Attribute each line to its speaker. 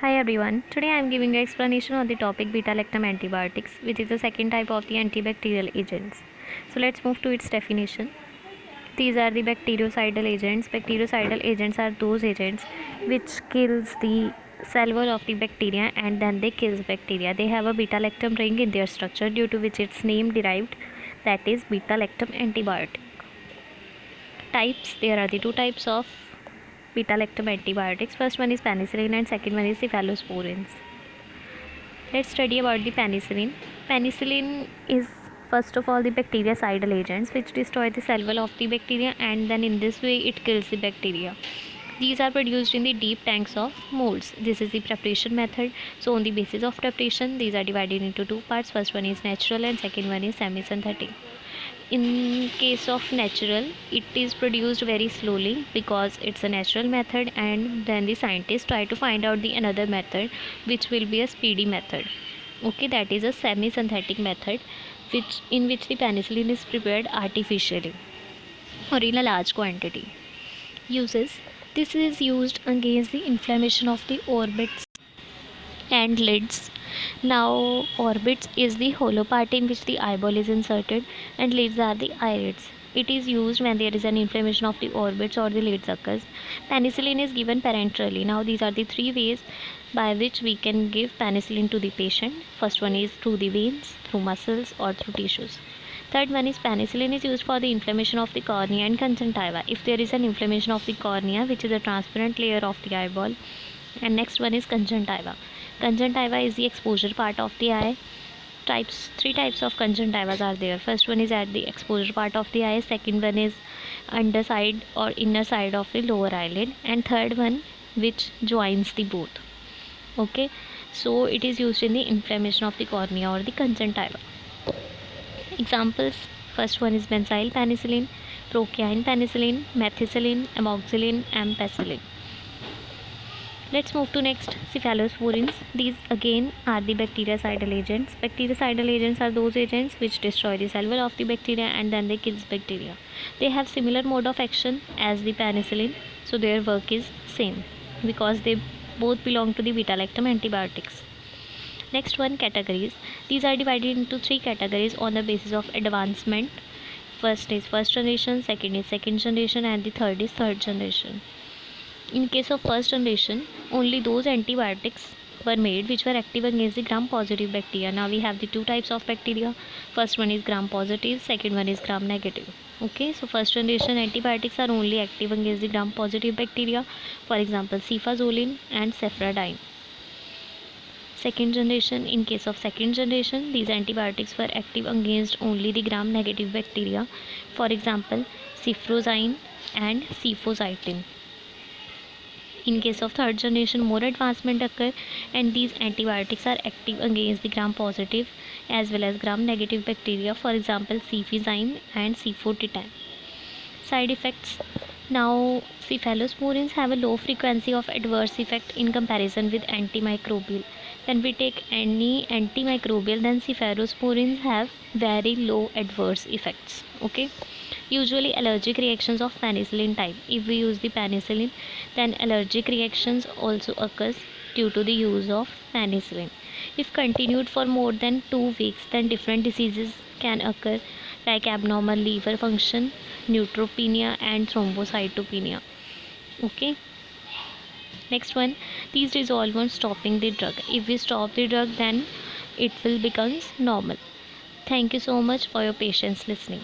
Speaker 1: Hi everyone. Today I am giving an explanation on the topic beta-lactam antibiotics, which is the second type of the antibacterial agents. So let's move to its definition. These are the bactericidal agents. Bactericidal agents are those agents which kills the cell wall of the bacteria and then they kills bacteria. They have a beta-lactam ring in their structure due to which its name derived, that is beta-lactam antibiotic. Types, there are the two types of beta-lactam antibiotics. First one is penicillin and second one is cephalosporins. Let's study about the penicillin. Penicillin is first of all the bactericidal agents which destroy the cell wall of the bacteria and then in this way it kills the bacteria. These are produced in the deep tanks of molds. This is the preparation method. So on the basis of preparation, these are divided into two parts. First one is natural and second one is semi-synthetic. In case of natural, it is produced very slowly because it's a natural method, and then the scientists try to find out the another method which will be a speedy method. Okay, that is a semi-synthetic method in which the penicillin is prepared artificially or in a large quantity. Uses: this is used against the inflammation of the orbits and lids. Now, orbits is the hollow part in which the eyeball is inserted, and lids are the irids. It is used when there is an inflammation of the orbits or the lids occurs. Penicillin is given parenterally. Now, these are the three ways by which we can give penicillin to the patient. First one is through the veins, through muscles, or through tissues. Third one is penicillin is used for the inflammation of the cornea and conjunctiva. If there is an inflammation of the cornea, which is a transparent layer of the eyeball, and next one is conjunctiva. Conjunctiva is the exposure part of the eye. Three types of conjunctivas are there. First one is at the exposure part of the eye, second one is underside or inner side of the lower eyelid, and third one which joins the both. Okay, so it is used in the inflammation of the cornea or the conjunctiva. Examples: first one is benzyl penicillin, procaine penicillin, methicillin, amoxicillin, ampicillin. Let's move to next, cephalosporins. These again are the bactericidal agents. Bactericidal agents are those agents which destroy the cell wall of the bacteria and then they kill bacteria. They have similar mode of action as the penicillin, so their work is same because they both belong to the beta-lactam antibiotics. Next one, categories. These are divided into three categories on the basis of advancement. First is first generation, second is second generation, and the third is third generation. In case of first generation, only those antibiotics were made which were active against the gram-positive bacteria. Now we have the two types of bacteria. First one is gram-positive, second one is gram-negative. Okay, so first generation antibiotics are only active against the gram-positive bacteria. For example, cefazolin and cephradine. Second generation, in case of second generation, these antibiotics were active against only the gram-negative bacteria. For example, cefprozin and cefoxitin. In case of third generation, more advancement occur and these antibiotics are active against the gram-positive as well as gram-negative bacteria. For example, cefizine and cefotitan. Side effects. Now, cephalosporins have a low frequency of adverse effect in comparison with antimicrobial. When we take any antimicrobial, then cephalosporins have very low adverse effects. Okay. Usually allergic reactions of penicillin type. If we use the penicillin, then allergic reactions also occurs due to the use of penicillin. If continued for more than 2 weeks, then different diseases can occur like abnormal liver function, neutropenia, and thrombocytopenia. Okay. Next one, these resolve on stopping the drug. If we stop the drug, then it will become normal. Thank you so much for your patience listening.